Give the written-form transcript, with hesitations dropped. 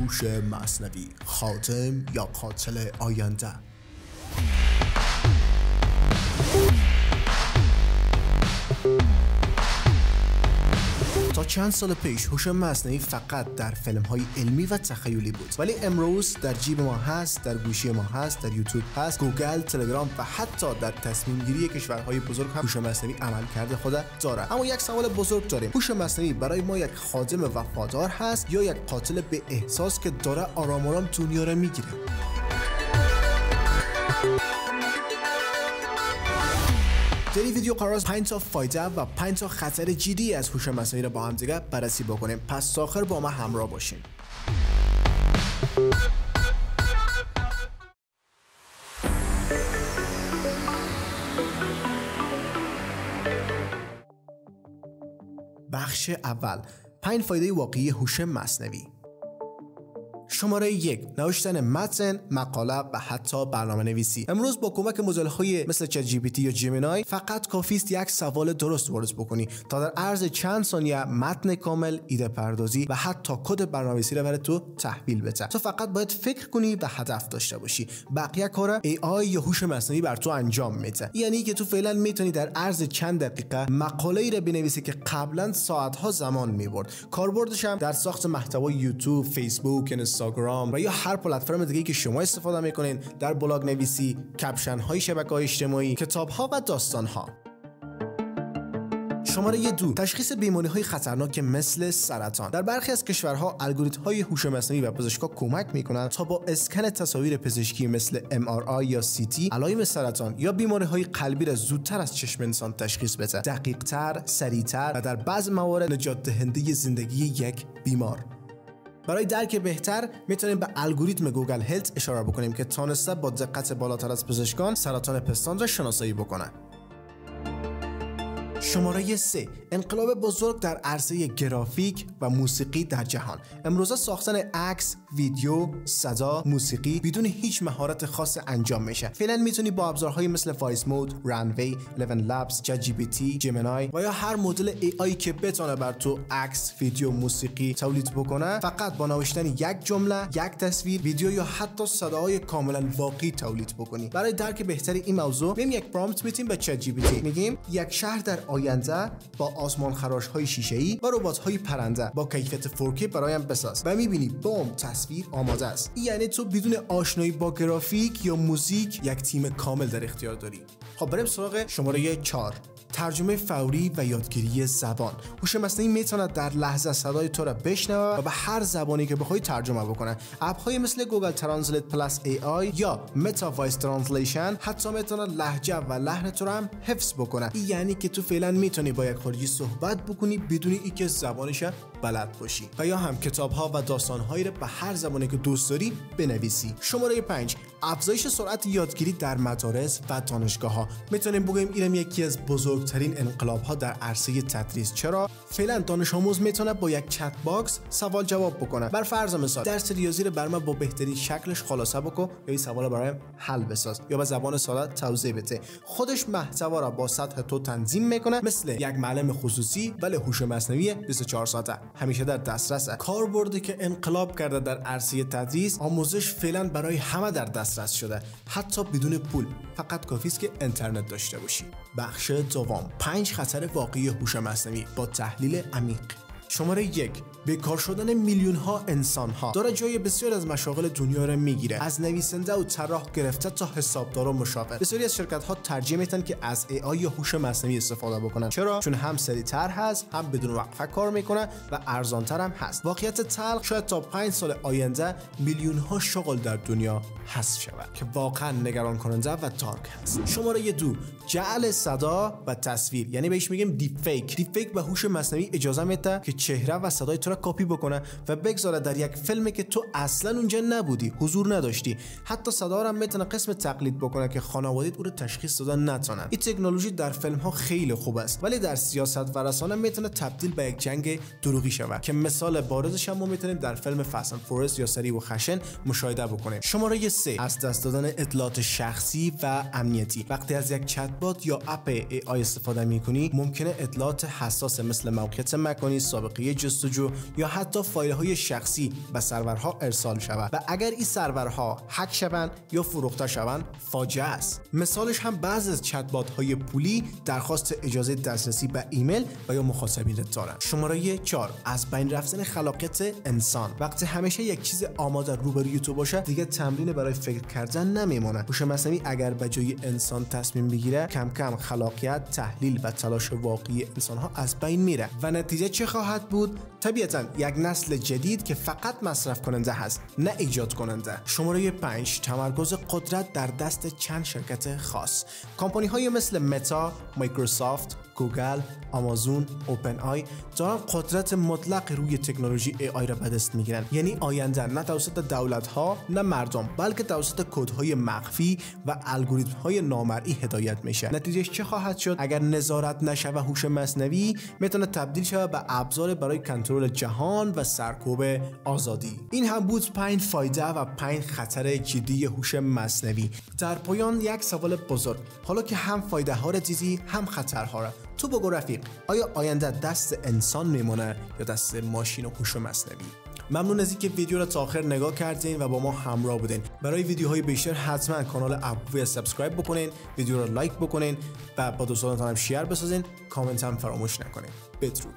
هوش مصنوی، خادم یا قاتل آینده. تا چند سال پیش هوش مصنوعی فقط در فیلم‌های علمی و تخیلی بود، ولی امروز در جیب ما هست، در گوشی ما هست، در یوتیوب هست، گوگل، تلگرام و حتی در تصمیم گیری کشورهای بزرگ هم هوش مصنوعی عملکرد خود دارد. اما یک سوال بزرگ داریم: هوش مصنوعی برای ما یک خادم وفادار هست یا یک قاتل به احساس که داره آرام آرام دنیا را میگیره؟ در این ویدیو قرار است 5 تا فایده و 5 تا خطر جدی از هوش مصنوعی را با هم دیگه بررسی بکنیم. پس تا آخر با ما همراه باشین. بخش اول: 5 فایده واقعی هوش مصنوعی. شماره 1: نوشتن متن، مقاله و حتی برنامه‌نویسی. امروز با کمک مدل‌های مثل چت جی پی تی یا جیمینای فقط کافی است یک سوال درست وارد بکنی تا در عرض چند ثانیه متن کامل، ایده پردازی و حتی کد برنامه‌نویسی را برای تو تحویل بده. تو فقط باید فکر کنی و هدف داشته باشی. بقیه کارا AI یا هوش مصنوعی بر تو انجام میده. یعنی که تو فعلا میتونی در عرض چند دقیقه مقاله‌ای را بنویسی که قبلا ساعت‌ها زمان می‌برد. کاربردش هم در ساخت محتوای یوتیوب، فیسبوک، اینستاگرام و یا هر پلتفرم دیگه‌ای که شما استفاده میکنین، در بلاگ نویسی، کپشن های شبکه‌های اجتماعی، کتاب ها و داستان ها. شماره 2: تشخیص بیماری‌های خطرناک مثل سرطان. در برخی از کشورها الگوریتم‌های هوش مصنوعی و پزشکا کمک می‌کنند تا با اسکن تصاویر پزشکی مثل MRI یا CT علائم سرطان یا بیماری‌های قلبی را زودتر از چشم انسان تشخیص بده، دقیق‌تر، سریع‌تر و در بعضی موارد نجات دهنده زندگی یک بیمار. برای درک بهتر میتونیم به الگوریتم گوگل هلت اشاره بکنیم که تونسته با دقت بالاتر از پزشکان سرطان پستان را شناسایی بکنه. شماره 3: انقلاب بزرگ در عرصه گرافیک و موسیقی در جهان. امروزه ساختن عکس، ویدیو، صدا، موسیقی بدون هیچ مهارت خاص انجام میشه. فعلا میتونی با ابزارهایی مثل وایس مود، رنوی، 11 لبس، چت جی پی تی، جیمینای و یا هر مدل AI که بتونه بر تو عکس، ویدیو، موسیقی تولید بکنه، فقط با نوشتن یک جمله، یک تصویر، ویدیو یا حتی صداهای کاملا واقعی تولید بکنی. برای درک بهتر این موضوع میگیم یک پرامپت میتیم به چت جی پی تی. میگیم یک شهر در آینده با آسمان خراش‌های شیشه‌ای و ربات‌های پرنده با کیفیت 4K برایم بساز و می‌بینی بوم تصویر آماده است. یعنی تو بدون آشنایی با گرافیک یا موزیک یک تیم کامل در اختیار داری. خب بریم سراغ شماره 4: ترجمه فوری و یادگیری زبان. هوش مصنوعی میتونه در لحظه صدای تو را بشنوه و به هر زبانی که بخوای ترجمه بکنه. اپ‌های مثل گوگل ترنسلیت پلاس AI یا متا وایس ترنسلیشن حتی میتونه لهجه و لحن تو را هم حفظ بکنه. یعنی که تو فعلا میتونی با یک خارجی صحبت بکنی بدون اینکه زبانش بلد باشی و یا هم کتاب‌ها و داستان‌هایی را به هر زبانی که دوست داری بنویسی. شماره 5: افزایش سرعت یادگیری در مدارس و دانشگاه‌ها. میتونیم بگیم اینم یکی از بزرگترین انقلاب‌ها در عرصه تدریس. چرا؟ فعلا دانش آموز میتونه با یک چت باکس سوال جواب بکنه. بر فرض مثال درس ریاضی رو برام با بهترین شکلش خلاصه بکن یا این سوال برایم حل بساز یا به زبان ساده توضیح بده. خودش محتوا را با سطح تو تنظیم میکنه، مثل یک معلم خصوصی ولی هوش مصنوعی 24 ساعته، همیشه در دسترسه. کاربردی که انقلاب کرده در عرصه تدریس، آموزش فعلا برای همه در دسترس شده، حتی بدون پول، فقط کافی است که اینترنت داشته باشی. بخش دوم: 5 خطر واقعی هوش مصنوعی با تحلیل عمیق. شماره 1: بیکار شدن میلیون ها انسان ها. داره جای بسیار از مشاغل دنیا را میگیره، از نویسنده و طراح گرفته تا حسابدار و مشاور. بسیاری از شرکت ها ترجیح میدن که از AI یا هوش مصنوعی استفاده بکنن. چرا؟ چون هم سریعتر هست، هم بدون وقفه کار میکنه و ارزانتر هم هست. واقعیت تلخ شاید تا 5 سال آینده میلیون ها شغل در دنیا حذف شود که واقعا نگران کننده و دارک هست. شماره 2: جعل صدا و تصویر، یعنی بهش میگیم دیپ فیک. دیپ فیک به هوش مصنوعی اجازه میده که چهره و صدای تو را کپی بکنه و بگذاره در یک فیلمی که تو اصلا اونجا نبودی، حضور نداشتی. حتی صدا را میتونه قسم تقلید بکنه که خانواده‌ت او رو تشخیص دادن نتونن. این تکنولوژی در فیلم ها خیلی خوب است، ولی در سیاست و رسانه میتونه تبدیل به یک جنگ دروغی شود که مثال بارزش هم ما میتونیم در فیلم فست اند فورست یا سریع و خشن مشاهده بکنیم. شماره 3: از دست دادن اطلاعات شخصی و امنیتی. وقتی از یک چت بات یا اپ AI استفاده میکنی، ممکنه اطلاعات حساس مثل موقعیت مکانی، مسابقه جستجو یا حتی فایل‌های شخصی به سرورها ارسال شود و اگر این سرورها هک شوند یا فروخته شوند فاجعه است. مثالش هم بعضی از چت‌بات‌های پولی درخواست اجازه دسترسی به ایمیل و یا مخاطبین دارند. شماره 4 از بین رفتن خلاقیت انسان. وقتی همیشه یک چیز آماده روبروی تو باشه دیگه تمرین برای فکر کردن نمیمونه. هوش مصنوعی اگر به جای انسان تصمیم بگیره کم کم خلاقیت، تحلیل و تلاش واقعی انسان‌ها از بین میره و نتیجه چه خواهد بود؟ طبیعتاً یک نسل جدید که فقط مصرف کننده هست نه ایجاد کننده. شماره 5 تمرکز قدرت در دست چند شرکت خاص. کمپانی‌های مثل متا، مایکروسافت، گوگل، آمازون، اوپن آی دارن قدرت مطلق روی تکنولوژی ای آی را به دست میگیرن. یعنی آینده نه توسط دولت‌ها نه مردم بلکه توسط کدهای مخفی و الگوریتم‌های نامرئی هدایت میشه. نتیجهش چه خواهد شد؟ اگر نظارت نشه و هوش مصنوعی میتونه تبدیل شه به ابزار برای کنترل جهان و سرکوب آزادی. این هم بود 5 فایده و 5 خطر جدی هوش مصنوعی. در پایان یک سوال بزرگ، حالا که هم فایده ها را دیدی هم خطرها را، تو بگو رفیق، آیا آینده دست انسان میمونه یا دست ماشین و هوش مصنوعی؟ ممنون از اینکه ویدیو را تا آخر نگاه کردین و با ما همراه بودین. برای ویدیوهای بیشتر حتما کانال ابوی سابسکرایب بکنین، ویدیو را لایک بکنین و با دوستانتون هم شیر بسازین، کامنت هم فراموش نکنین. بدرود.